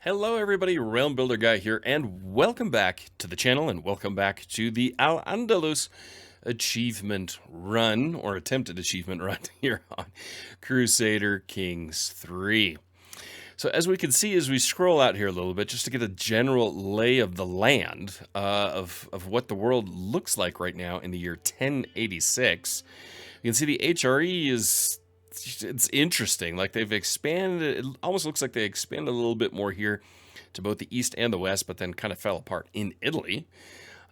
Hello everybody, Realm Builder Guy here, and welcome back to the channel, and welcome back to the Al-Andalus achievement run, or attempted achievement run here on Crusader Kings 3. So as we can see as we scroll out here a little bit, just to get a general lay of the land, of what the world looks like right now in the year 1086, you can see the HRE is... it's interesting. Like they've expanded, it almost looks like they expanded a little bit more here to both the east and the west, but then kind of fell apart in Italy.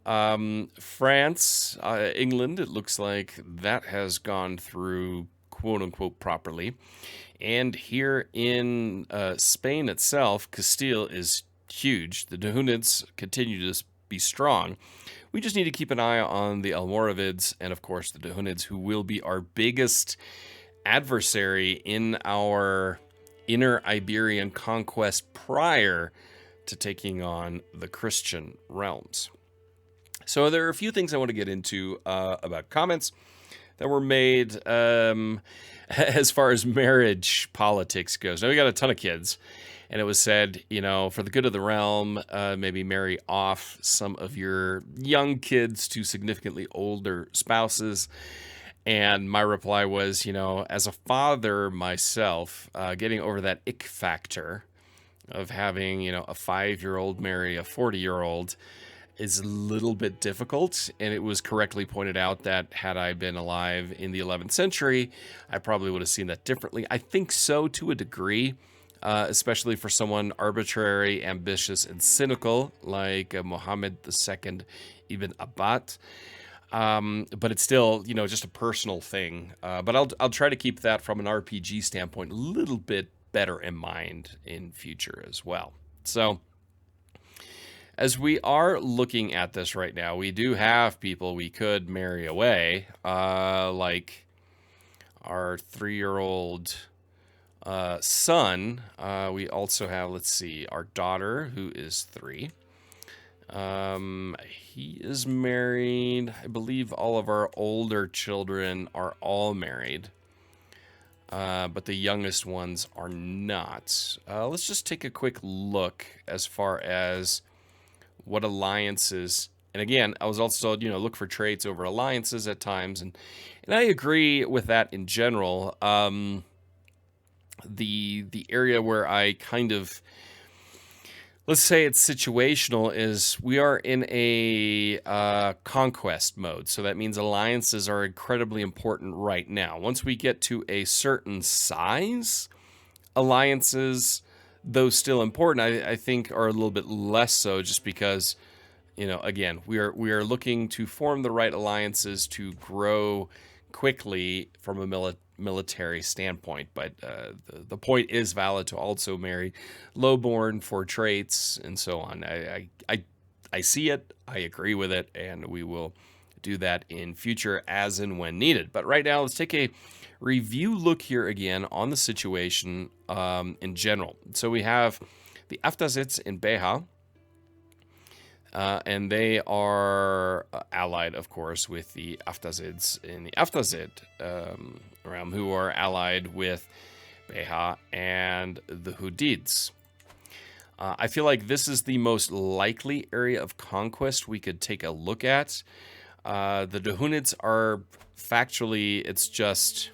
France, England, it looks like that has gone through quote unquote properly. And here in Spain itself, Castile is huge. The Dahunids continue to be strong. We just need to keep an eye on the Almoravids and, of course, the Dahunids, who will be our biggest adversary in our inner Iberian conquest prior to taking on the Christian realms. So there are a few things I want to get into about comments that were made as far as marriage politics goes. Now, we got a ton of kids, and it was said, you know, for the good of the realm, maybe marry off some of your young kids to significantly older spouses. And my reply was, you know, as a father myself, getting over that ick factor of having, you know, a 5-year-old marry a 40-year-old is a little bit difficult. And it was correctly pointed out that had I been alive in the 11th century, I probably would have seen that differently. I think so to a degree, especially for someone arbitrary, ambitious, and cynical like Muhammad II ibn Abbas. But it's still, you know, just a personal thing. But I'll try to keep that from an RPG standpoint a little bit better in mind in future as well. So as we are looking at this right now, we do have people we could marry away, like our 3-year-old son. We also have, let's see, our daughter, who is 3. He is married. I believe all of our older children are all married, but the youngest ones are not. Let's just take a quick look as far as what alliances. And again, I was also told, you know, look for traits over alliances at times, and I agree with that in general. The area where I kind of, let's say it's situational, is we are in a conquest mode. So that means alliances are incredibly important right now. Once we get to a certain size, alliances, though still important, I think are a little bit less so, just because, you know, again, we are looking to form the right alliances to grow quickly from a military standpoint. But the point is valid to also marry lowborn for traits and so on. I see it, I agree with it, and we will do that in future as and when needed. But right now, let's take a review look here again on the situation in general. So we have the Aftazids in Beja, and they are allied, of course, with the Aftazids in the Aftazid realm, who are allied with Beja and the Hudids. I feel like this is the most likely area of conquest we could take a look at. The Dahunids are factually, it's just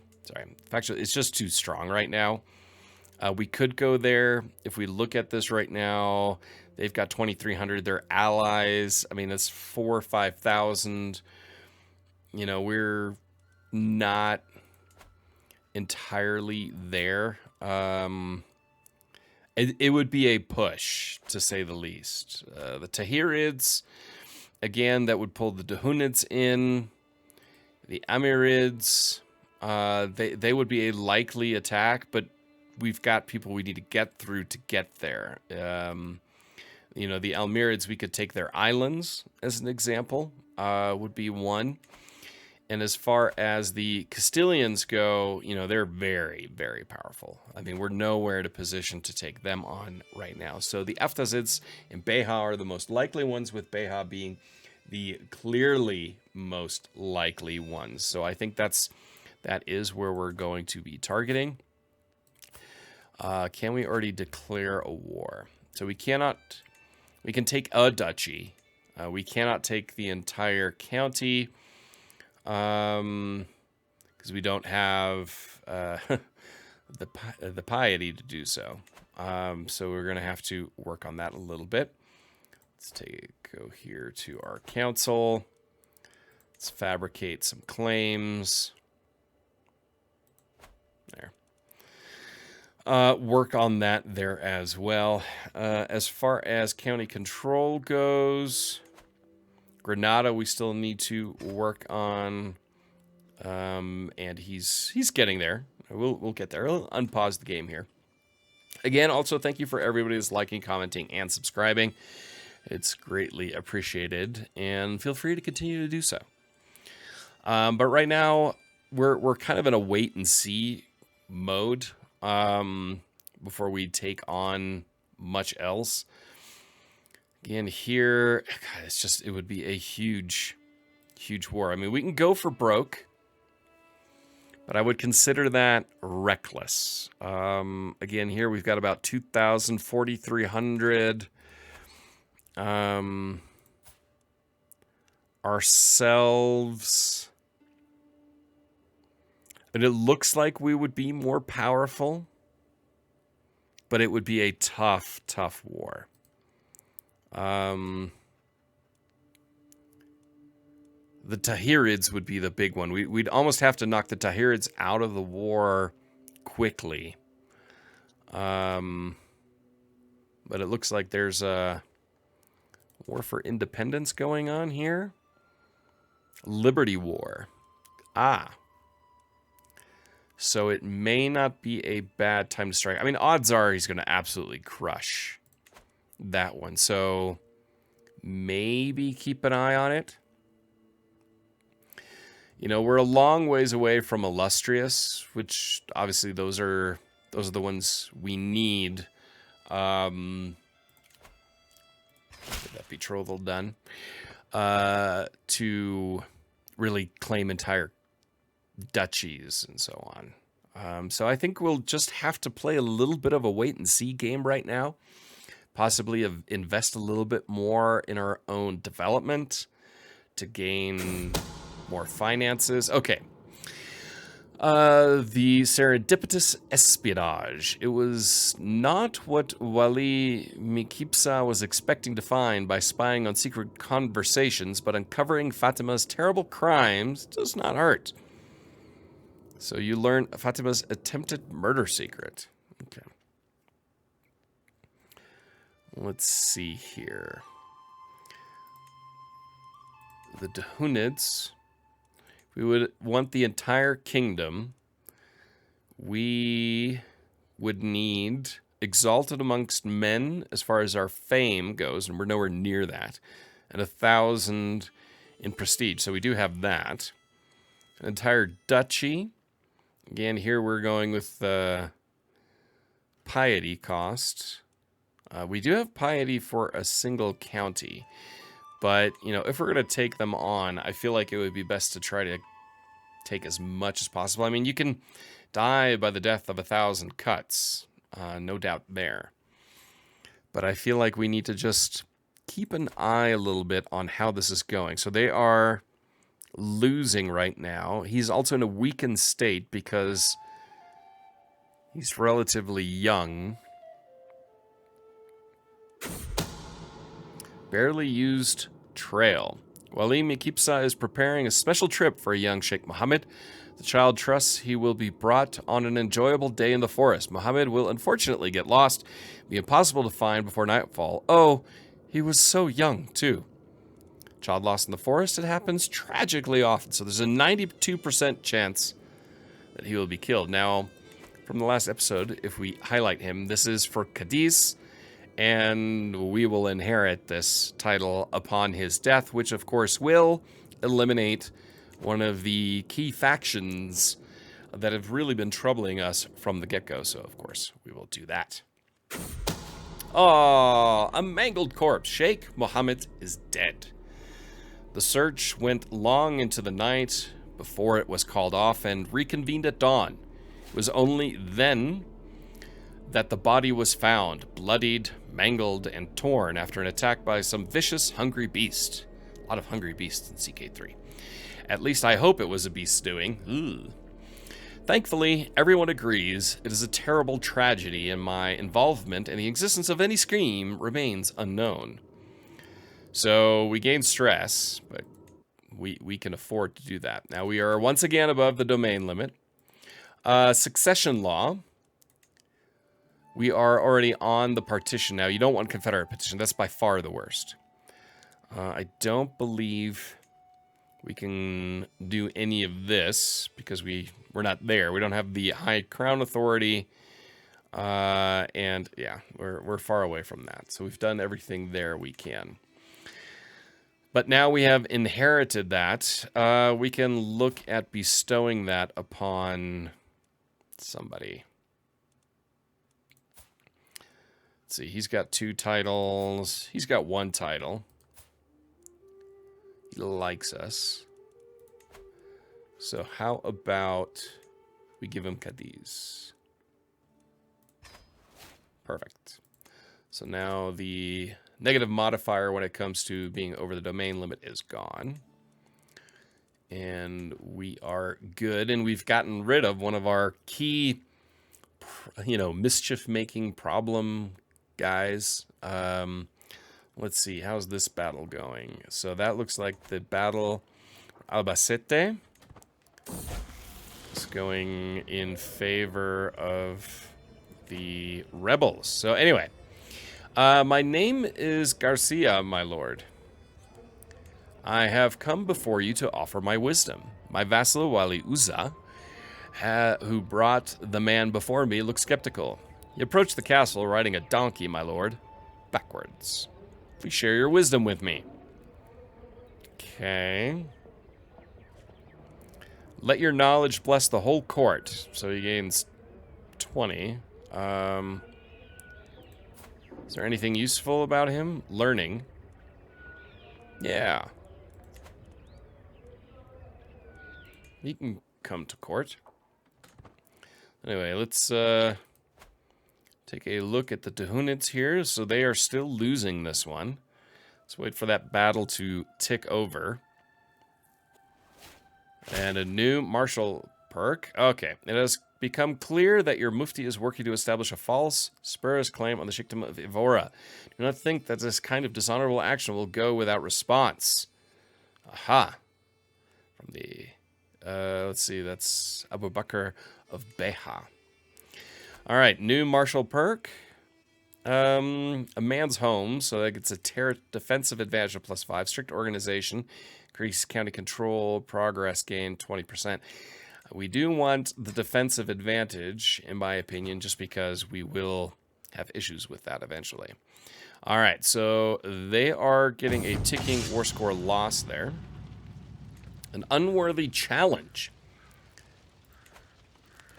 too strong right now. We could go there. If we look at this right now, they've got 2,300. They're allies. I mean, that's 4,000 or 5,000. You know, we're not entirely there. It would be a push, to say the least. The Tahirids, again, that would pull the Dahunids in. The Amirids, they would be a likely attack, but we've got people we need to get through to get there. You know, the Almirids, we could take their islands as an example, would be one. And as far as the Castilians go, you know, they're very, very powerful. I mean, we're nowhere to position to take them on right now. So the Aftazids and Beja are the most likely ones, with Beja being the clearly most likely ones. So I think that is where we're going to be targeting. Can we already declare a war? So we cannot... We can take a duchy. We cannot take the entire county. Because we don't have the piety to do so. So we're going to have to work on that a little bit. Let's go here to our council. Let's fabricate some claims. There. Work on that there as well. As far as county control goes, Granada we still need to work on. And he's getting there. We'll get there. I'll unpause the game here. Again, also thank you for everybody that's liking, commenting, and subscribing. It's greatly appreciated, and feel free to continue to do so. But right now, we're kind of in a wait and see mode before we take on much else. Again, here, God, it would be a huge war. I mean, we can go for broke, but I would consider that reckless. Again, here we've got about 2,000, 4,300. Ourselves. And it looks like we would be more powerful, but it would be a tough war. The Tahirids would be the big one. We'd almost have to knock the Tahirids out of the war quickly. But it looks like there's a war for independence going on here. Liberty War. So it may not be a bad time to strike. I mean, odds are he's going to absolutely crush that one. So maybe keep an eye on it. You know, we're a long ways away from Illustrious, which obviously those are the ones we need. Get that betrothal done. To really claim entire duchies and so on. So I think we'll just have to play a little bit of a wait and see game right now. Possibly invest a little bit more in our own development to gain more finances. Okay. The serendipitous espionage. It was not what Wali Mikipsa was expecting to find by spying on secret conversations, but uncovering Fatima's terrible crimes does not hurt. So you learn Fatima's attempted murder secret. Okay. Let's see here. The Dahunids. We would want the entire kingdom. We would need exalted amongst men as far as our fame goes, and we're nowhere near that. And 1,000 in prestige, so we do have that. An entire duchy. Again, here we're going with the piety cost. We do have piety for a single county. But, you know, if we're going to take them on, I feel like it would be best to try to take as much as possible. I mean, you can die by the death of 1,000 cuts. No doubt there. But I feel like we need to just keep an eye a little bit on how this is going. So they are losing right now. He's also in a weakened state because he's relatively young. Barely used trail. Wali Mikipsa is preparing a special trip for a young Sheikh Mohammed. The child trusts he will be brought on an enjoyable day in the forest. Mohammed will unfortunately get lost, be impossible to find before nightfall. Oh, he was so young, too. Child lost in the forest, it happens tragically often, so there's a 92% chance that he will be killed. Now, from the last episode, if we highlight him, this is for Cadiz, and we will inherit this title upon his death, which of course will eliminate one of the key factions that have really been troubling us from the get-go. So of course we will do that. Oh, a mangled corpse. Sheikh Mohammed is dead. The search went long into the night before it was called off and reconvened at dawn. It was only then that the body was found, bloodied, mangled, and torn after an attack by some vicious, hungry beast. A lot of hungry beasts in CK3. At least I hope it was a beast doing. Ugh. Thankfully, everyone agrees it is a terrible tragedy, and my involvement in the existence of any scheme remains unknown. So we gain stress, but we can afford to do that. Now we are once again above the domain limit. Succession law. We are already on the partition now. You don't want Confederate petition. That's by far the worst. I don't believe we can do any of this because we're not there. We don't have the High Crown Authority. And yeah, we're far away from that. So we've done everything there we can. But now we have inherited that. We can look at bestowing that upon somebody. Let's see, he's got 2 titles. He's got 1 title. He likes us. So how about we give him Cadiz? Perfect. So now the negative modifier when it comes to being over the domain limit is gone. And we are good. And we've gotten rid of one of our key, mischief-making problem guys. Let's see, how's this battle going? So that looks like the battle Albacete is going in favor of the rebels. So anyway, my name is Garcia, my lord. I have come before you to offer my wisdom. My vassal Wali Uza, who brought the man before me, looked skeptical. He approached the castle riding a donkey, my lord, backwards. Please share your wisdom with me. Okay. Let your knowledge bless the whole court. So he gains 20. Is there anything useful about him? Learning. Yeah. He can come to court. Anyway, let's take a look at the Tehunids here. So they are still losing this one. Let's wait for that battle to tick over. And a new martial perk. Okay, it has become clear that your mufti is working to establish a false, spurious claim on the Sheikhdom of Evora. Do not think that this kind of dishonorable action will go without response. Aha. From the, let's see, that's Abu Bakr of Beha. All right, new martial perk. A man's home, so that gets a defensive advantage of +5. Strict organization. Increase county control, progress gain 20%. We do want the defensive advantage, in my opinion, just because we will have issues with that eventually. All right, so they are getting a ticking war score loss there. An unworthy challenge.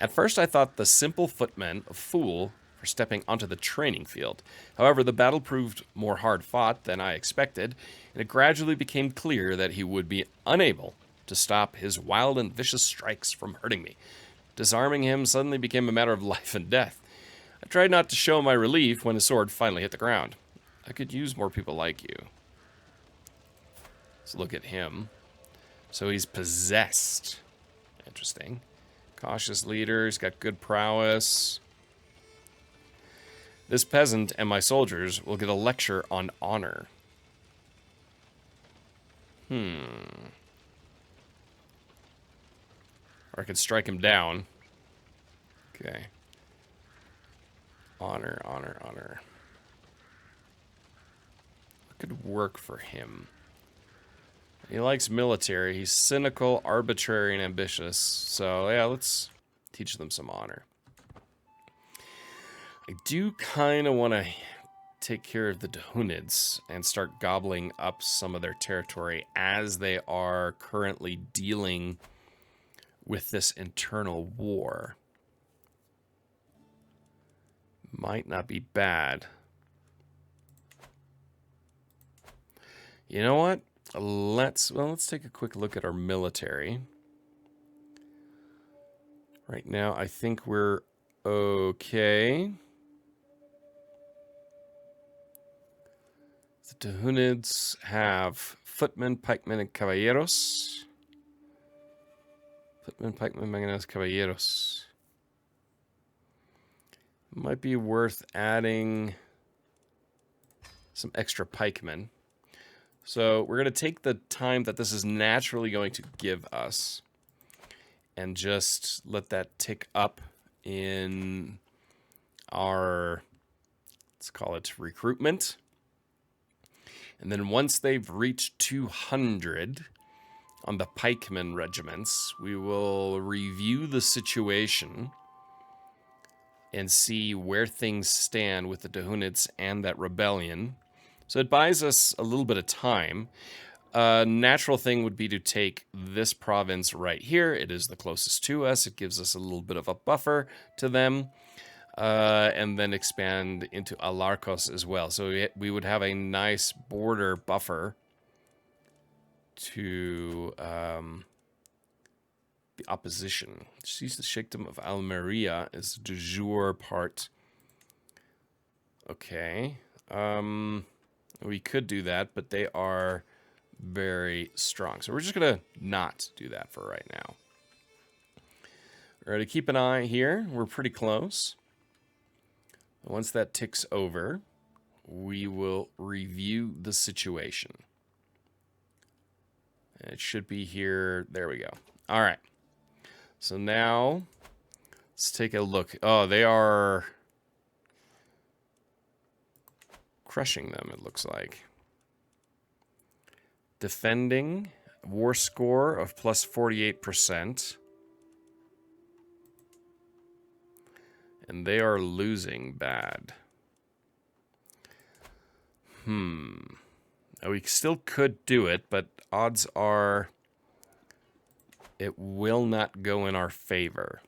At first, I thought the simple footman a fool for stepping onto the training field. However, the battle proved more hard-fought than I expected, and it gradually became clear that he would be unable to stop his wild and vicious strikes from hurting me. Disarming him suddenly became a matter of life and death. I tried not to show my relief when his sword finally hit the ground. I could use more people like you. Let's look at him. So he's possessed. Interesting. Cautious leader, he's got good prowess. This peasant and my soldiers will get a lecture on honor. Or I could strike him down. Okay. Honor, honor, honor. What could work for him? He likes military. He's cynical, arbitrary, and ambitious. So, yeah, let's teach them some honor. I do kind of want to take care of the Tehunids and start gobbling up some of their territory as they are currently dealing with this internal war. Might not be bad. You know what? Let's take a quick look at our military. Right now, I think we're okay. The Tehunids have footmen, pikemen, and caballeros. Footmen, pikemen, manganeros, caballeros. Might be worth adding some extra pikemen. So we're going to take the time that this is naturally going to give us and just let that tick up in our, let's call it recruitment. And then once they've reached 200 on the pikemen regiments, we will review the situation and see where things stand with the Tehunids and that rebellion. So it buys us a little bit of time. A natural thing would be to take this province right here. It is the closest to us. It gives us a little bit of a buffer to them. And then expand into Al-Arcos as well. So we would have a nice border buffer to the opposition. Seize the Sheikhdom of Almeria is de jure part. Okay. We could do that, but they are very strong. So we're just going to not do that for right now. We're going to keep an eye here. We're pretty close. Once that ticks over, we will review the situation. And it should be here. There we go. All right. So now let's take a look. Oh, they are crushing them, it looks like. Defending, war score of plus 48%. And they are losing bad. We still could do it, but odds are it will not go in our favor.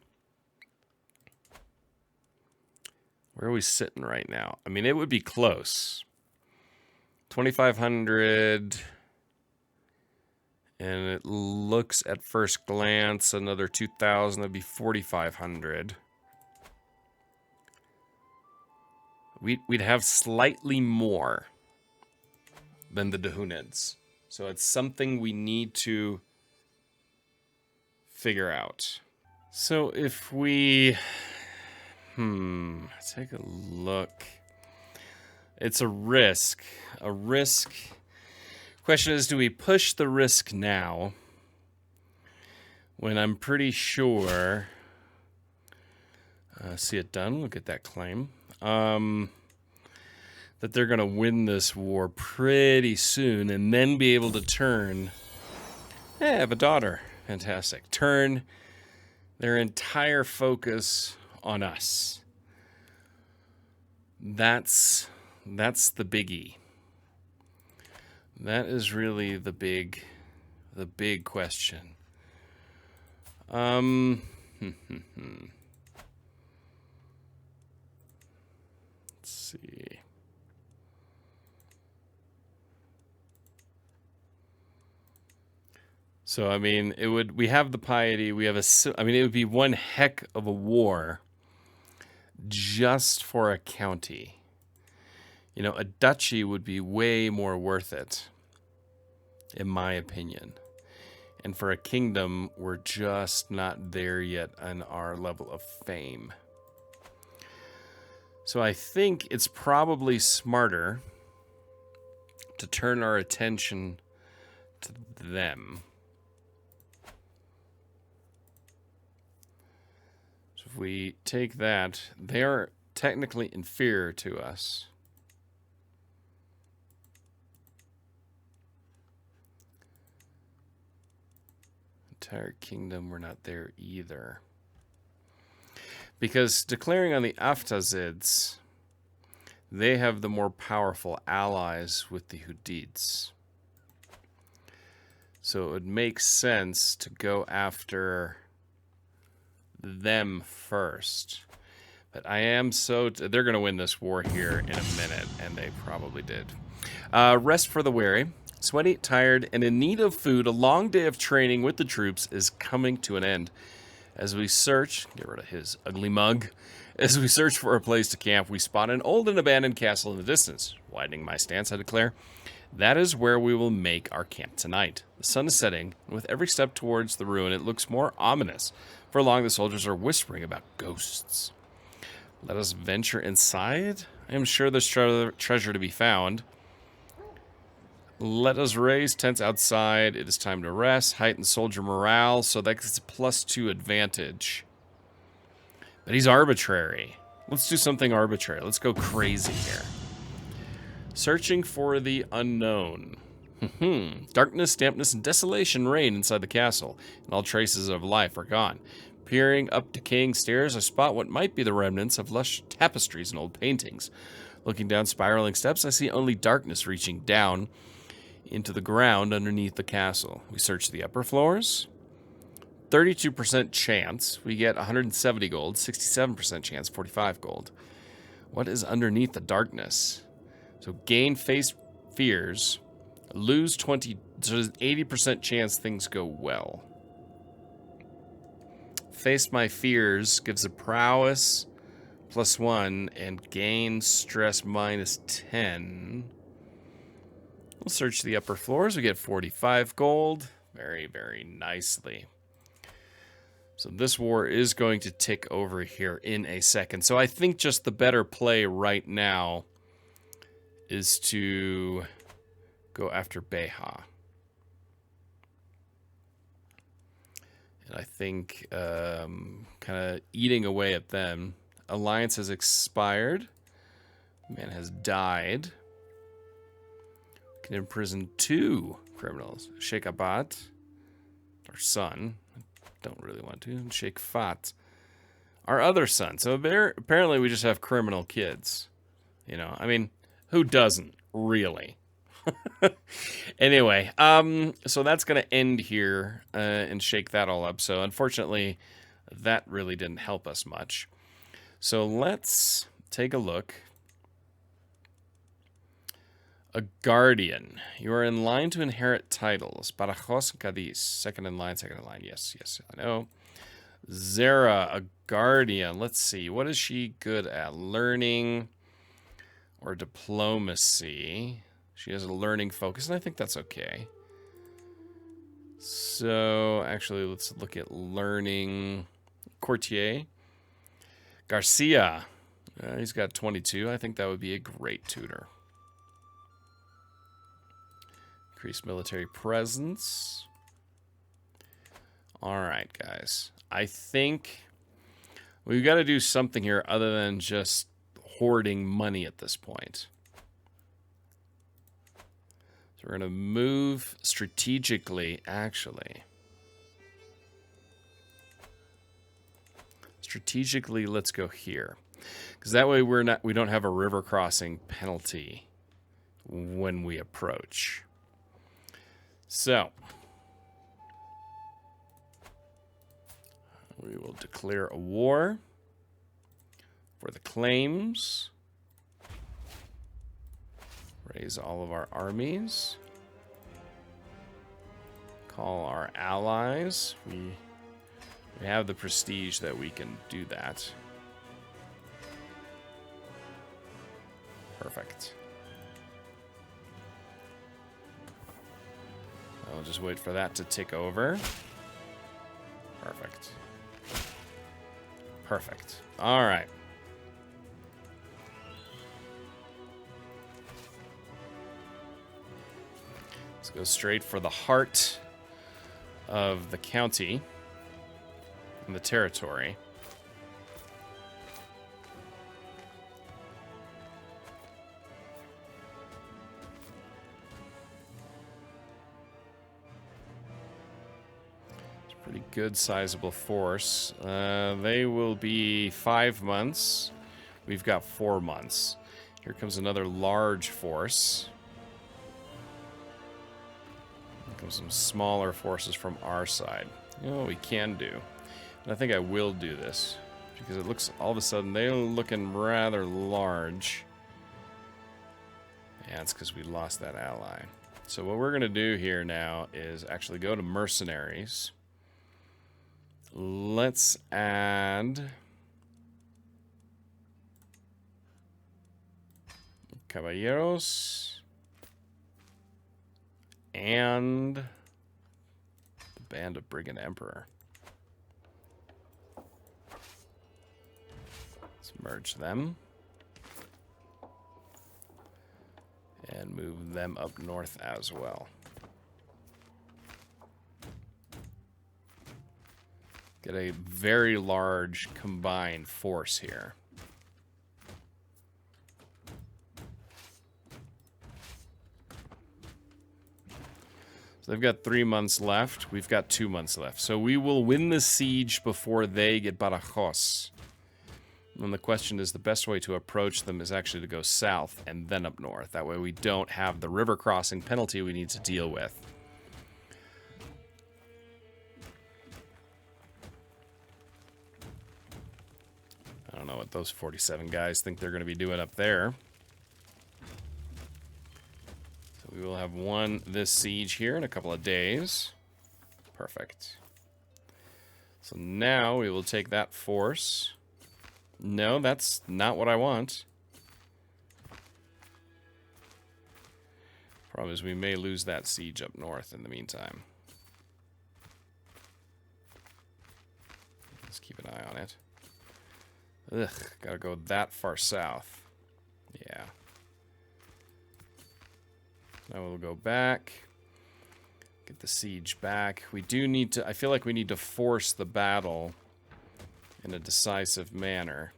Where are we sitting right now? I mean, it would be close. 2,500. And it looks at first glance another 2,000. That'd be 4,500. We'd have slightly more than the Tehunids. So it's something we need to figure out. So if we... take a look. It's a risk. A risk. Question is, do we push the risk now? When I'm pretty sure... see it done. Look at that claim. That they're going to win this war pretty soon and then be able to turn... I have a daughter. Fantastic. Turn their entire focus on us. That's the biggie. That is really the big question. Let's see. So, I mean, we have the piety, we have it would be one heck of a war just for a county. You know, a duchy would be way more worth it, in my opinion. And for a kingdom, we're just not there yet on our level of fame. So I think it's probably smarter to turn our attention to them. So if we take that, they are technically inferior to us. Entire kingdom, we're not there either. Because declaring on the Aftazids, they have the more powerful allies with the Hudids. So it would make sense to go after them first. But I am they're going to win this war here in a minute, and they probably did. Rest for the weary. Sweaty, tired, and in need of food, a long day of training with the troops is coming to an end. As we search, get rid of his ugly mug. As we search for a place to camp, we spot an old and abandoned castle in the distance. Widening my stance, I declare, that is where we will make our camp tonight. The sun is setting, and with every step towards the ruin, it looks more ominous. For long, the soldiers are whispering about ghosts. Let us venture inside. I am sure there's treasure to be found. Let us raise tents outside. It is time to rest. Heighten soldier morale, so that gets a +2 advantage. But he's arbitrary. Let's do something arbitrary. Let's go crazy here. Searching for the unknown. Darkness, dampness, and desolation reign inside the castle, and all traces of life are gone. Peering up decaying stairs, I spot what might be the remnants of lush tapestries and old paintings. Looking down spiraling steps, I see only darkness reaching down into the ground underneath the castle. We search the upper floors. 32% chance. We get 170 gold. 67% chance, 45 gold. What is underneath the darkness? So gain face fears. Lose 20. So there's 80% chance things go well. Face my fears gives a prowess +1 and gain stress -10. We'll search the upper floors. We get 45 gold. Very, very nicely. So this war is going to tick over here in a second. So I think just the better play right now is to go after Beha. And I think kind of eating away at them. Alliance has expired. Man has died. Can imprison 2 criminals. Sheikh Abad, our son. Don't really want to. Sheikh Fat, our other son. So apparently we just have criminal kids. You know, I mean, who doesn't, really? Anyway, so that's going to end here and shake that all up. So unfortunately, that really didn't help us much. So let's take a look. A guardian. You are in line to inherit titles. Badajoz and Cadiz. Second in line, second in line. Yes, yes, I know. Zara, a guardian. Let's see. What is she good at? Learning or diplomacy. She has a learning focus, and I think that's okay. So, actually, let's look at learning. Courtier. Garcia. He's got 22. I think that would be a great tutor. Increased military presence. All right, guys. I think we've got to do something here other than just hoarding money at this point. So we're going to move strategically, actually. Strategically, let's go here. Because that way we don't have a river crossing penalty when we approach. So, we will declare a war for the claims. Raise all of our armies. Call our allies. We have the prestige that we can do that. Perfect. I'll just wait for that to tick over. Perfect. Perfect. All right. Let's go straight for the heart of the county and the territory. Pretty good sizable force. They will be 5 months. We've got 4 months. Here comes another large force. Here comes some smaller forces from our side. You know what we can do? And I think I will do this. Because it looks, all of a sudden, they're looking rather large. Yeah, it's because we lost that ally. So what we're going to do here now is actually go to mercenaries. Let's add Caballeros and the Band of Brigand Emperor. Let's merge them and move them up north as well. Get a very large combined force here. So they've got 3 months left. We've got 2 months left. So we will win the siege before they get Badajoz. And the question is, the best way to approach them is actually to go south and then up north. That way we don't have the river crossing penalty we need to deal with. I don't know what those 47 guys think they're going to be doing up there. So we will have won this siege here in a couple of days. Perfect. So now we will take that force. No, that's not what I want. Problem is we may lose that siege up north in the meantime. Let's keep an eye on it. Ugh, gotta go that far south. Yeah. Now we'll go back. Get the siege back. We do need to... I feel like we need to force the battle in a decisive manner.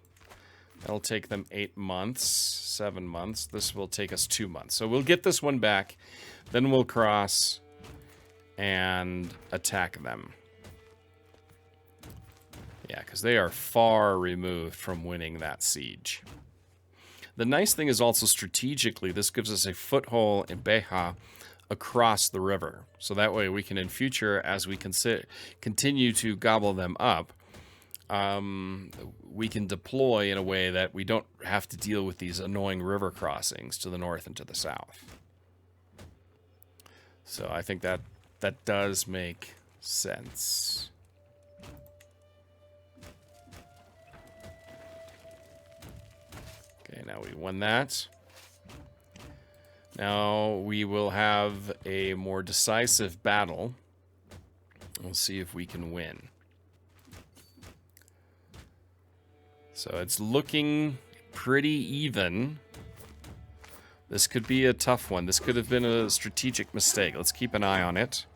That'll take them 8 months, 7 months. This will take us 2 months. So we'll get this one back. Then we'll cross and attack them. Yeah, because they are far removed from winning that siege. The nice thing is also strategically, this gives us a foothold in Beja across the river. So that way we can, in future, as we continue to gobble them up, we can deploy in a way that we don't have to deal with these annoying river crossings to the north and to the south. So I think that does make sense. Okay, now we won that. Now we will have a more decisive battle. We'll see if we can win. So it's looking pretty even. This could be a tough one. This could have been a strategic mistake. Let's keep an eye on it.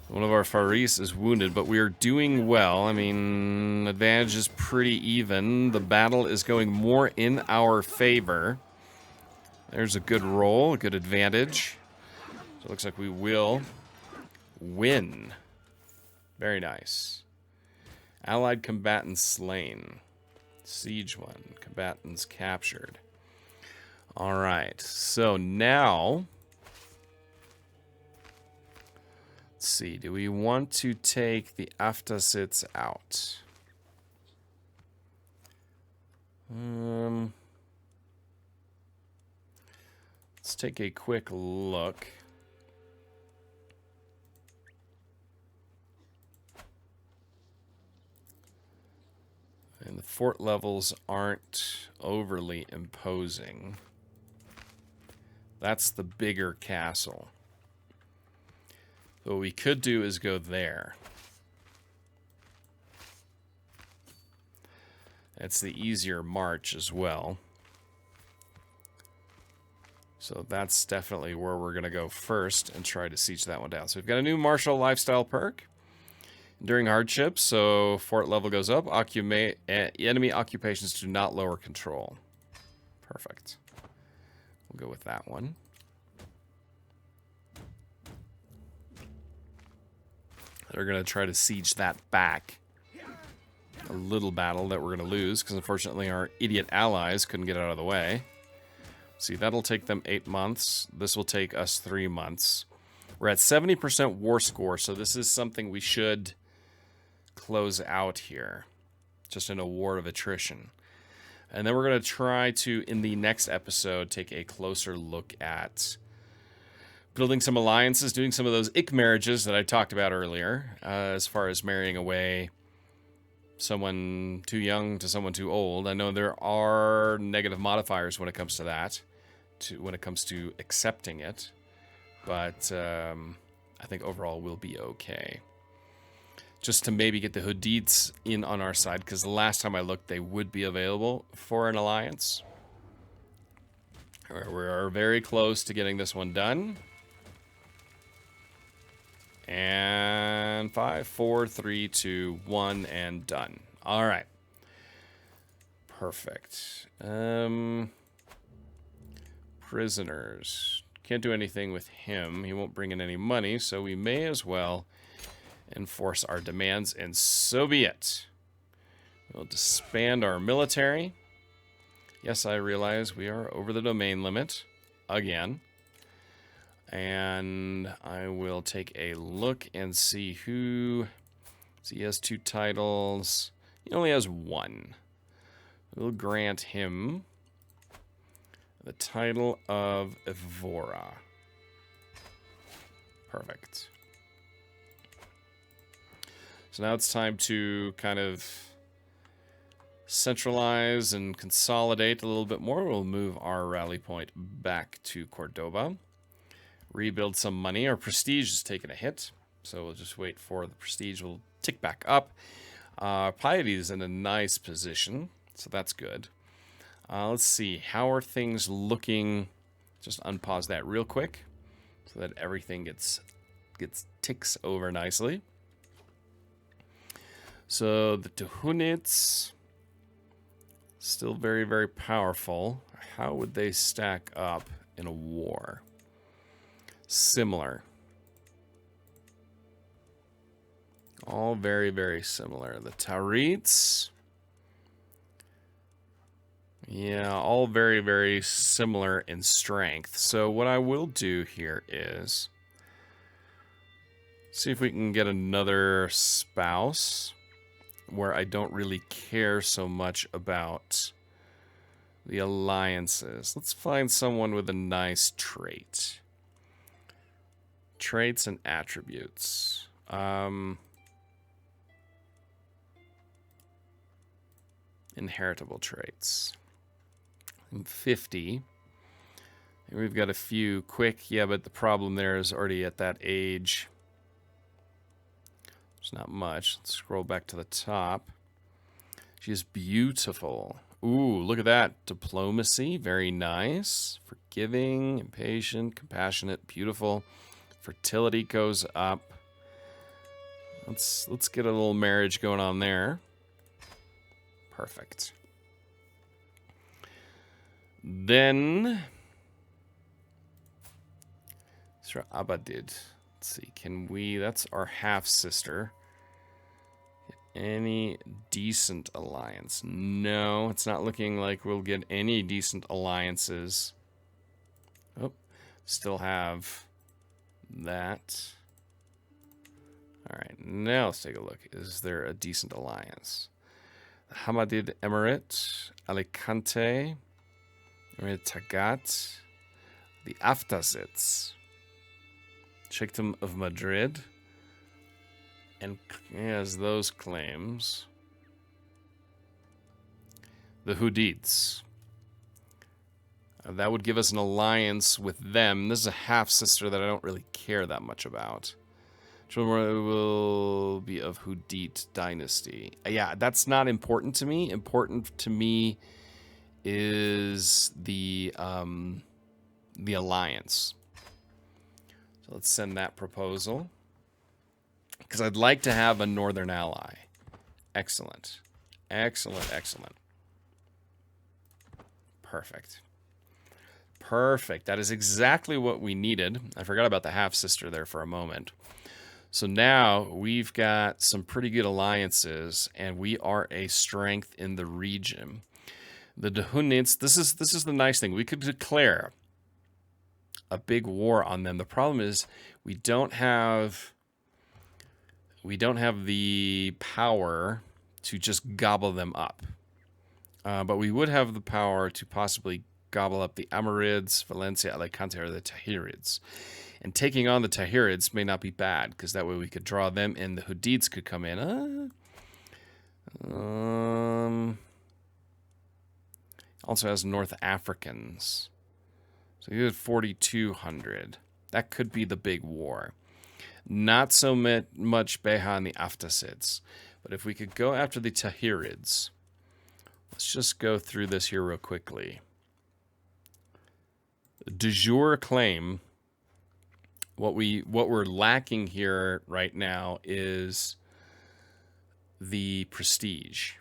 One of our Faris is wounded, but we are doing well. I mean, advantage is pretty even. The battle is going more in our favor. There's a good roll, a good advantage. So it looks like we will win. Very nice. Allied combatants slain. Siege 1. Combatants captured. Alright, so now... Let's see, do we want to take the Aftasids out? Let's take a quick look. And the fort levels aren't overly imposing. That's the bigger castle. So what we could do is go there. It's the easier march as well. So that's definitely where we're going to go first and try to siege that one down. So we've got a new martial lifestyle perk. During hardships, so fort level goes up. Enemy occupations do not lower control. Perfect. We'll go with that one. They're going to try to siege that back. A little battle that we're going to lose, because unfortunately our idiot allies couldn't get out of the way. See, that'll take them 8 months. This will take us 3 months. We're at 70% war score, so this is something we should close out here. Just in a war of attrition. And then we're going to try to, in the next episode, take a closer look at building some alliances, doing some of those ick marriages that I talked about earlier, as far as marrying away someone too young to someone too old. I know there are negative modifiers when it comes to that, when it comes to accepting it, but I think overall we'll be okay. Just to maybe get the Hudids in on our side, because the last time I looked, they would be available for an alliance. We're very close to getting this one done. And 5, 4, 3, 2, 1, and done. All right. Perfect. Prisoners. Can't do anything with him. He won't bring in any money, so we may as well enforce our demands, and so be it. We'll disband our military. Yes, I realize we are over the domain limit again. And I will take a look and see who... So he has 2 titles. He only has 1. We'll grant him the title of Evora. Perfect. So now it's time to kind of centralize and consolidate a little bit more. We'll move our rally point back to Cordoba. Rebuild some money. Our prestige is taking a hit, so we'll just wait for the prestige. We'll tick back up. Piety is in a nice position, so that's good. Let's see. How are things looking? Just unpause that real quick so that everything gets ticks over nicely. So the Tuhunits, still very, very powerful. How would they stack up in a war? Similar. All very, very similar. The Taurits. Yeah, all very, very similar in strength. So what I will do here is see if we can get another spouse where I don't really care so much about the alliances. Let's find someone with a nice trait. Traits and attributes. Inheritable traits. 50. And we've got a few quick. Yeah, but the problem there is already at that age. There's not much. Let's scroll back to the top. She is beautiful. Ooh, look at that. Diplomacy, very nice. Forgiving, impatient, compassionate, beautiful. Fertility goes up. Let's get a little marriage going on there. Perfect. Then Sir Abadid. Let's see, can we, that's our half-sister. Any decent alliance? No, it's not looking like we'll get any decent alliances. Oh, still have that. All right, now let's take a look. Is there a decent alliance? The Hamadid Emirate, Alicante, Emirate Tagat, the Aftasids, Sheikhdom of Madrid, and has those claims. The Hudids. That would give us an alliance with them. This is a half-sister that I don't really care that much about. Children will be of Hudit dynasty. Yeah, that's not important to me. Important to me is the alliance. So let's send that proposal. Because I'd like to have a northern ally. Excellent. Excellent, excellent. Perfect. Perfect. That is exactly what we needed. I forgot about the half-sister there for a moment. So now we've got some pretty good alliances, and we are a strength in the region. The Dahunids, this is the nice thing. We could declare a big war on them. The problem is we don't have the power to just gobble them up. But we would have the power to possibly gobble up the Amarids, Valencia, Alicante, or the Tahirids. And taking on the Tahirids may not be bad, because that way we could draw them and the Hudids could come in. Also has North Africans. So you had 4,200. That could be the big war. Not so much Beha and the Aftasids. But if we could go after the Tahirids. Let's just go through this here real quickly. De jure claim. What we're lacking here right now is the prestige.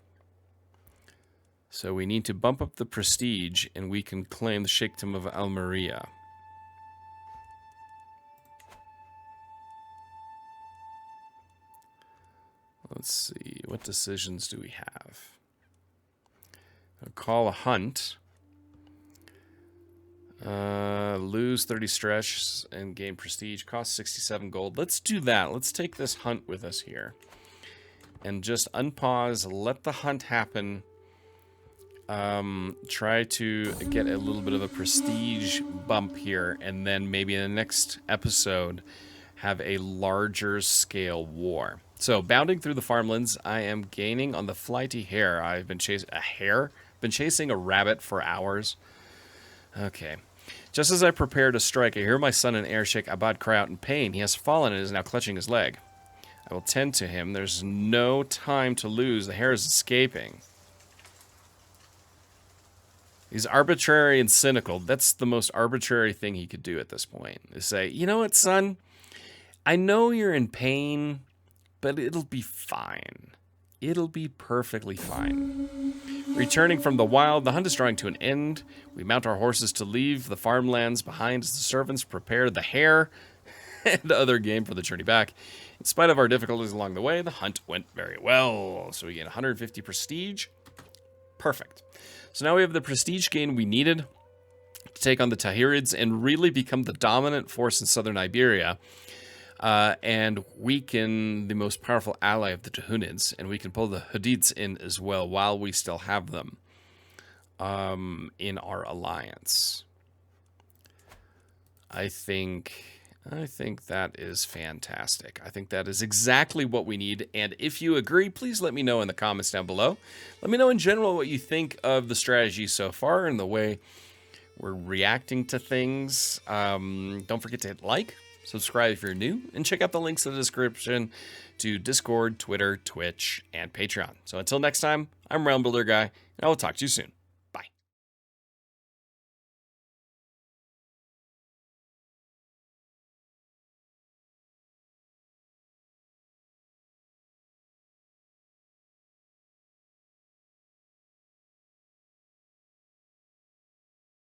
So we need to bump up the prestige, and we can claim the Sheikhdom of Almeria. Let's see, what decisions do we have? I'll call a hunt. Lose 30 stress and gain prestige. Cost 67 gold. Let's do that. Let's take this hunt with us here. And just unpause, let the hunt happen. Try to get a little bit of a prestige bump here, and then maybe in the next episode have a larger scale war. So, bounding through the farmlands, I am gaining on the flighty hare. I've been chasing a hare? Been chasing a rabbit for hours. Okay. Just as I prepare to strike, I hear my son and heir Sheikh Abad cry out in pain. He has fallen and is now clutching his leg. I will tend to him. There's no time to lose. The hare is escaping. He's arbitrary and cynical. That's the most arbitrary thing he could do at this point. Is say, you know what, son? I know you're in pain, but it'll be fine. It'll be perfectly fine. Returning from the wild, the hunt is drawing to an end. We mount our horses to leave the farmlands behind as the servants prepare the hare and other game for the journey back. In spite of our difficulties along the way, the hunt went very well. So we get 150 prestige. Perfect. So now we have the prestige gain we needed to take on the Tahirids and really become the dominant force in southern Iberia. And weaken the most powerful ally of the Tahunids, and we can pull the Hudids in as well while we still have them in our alliance. I think that is fantastic. I think that is exactly what we need, and if you agree, please let me know in the comments down below. Let me know in general what you think of the strategy so far and the way we're reacting to things. Don't forget to hit like. Subscribe if you're new, and check out the links in the description to Discord, Twitter, Twitch, and Patreon. So until next time, I'm Realm Builder Guy, and I will talk to you soon.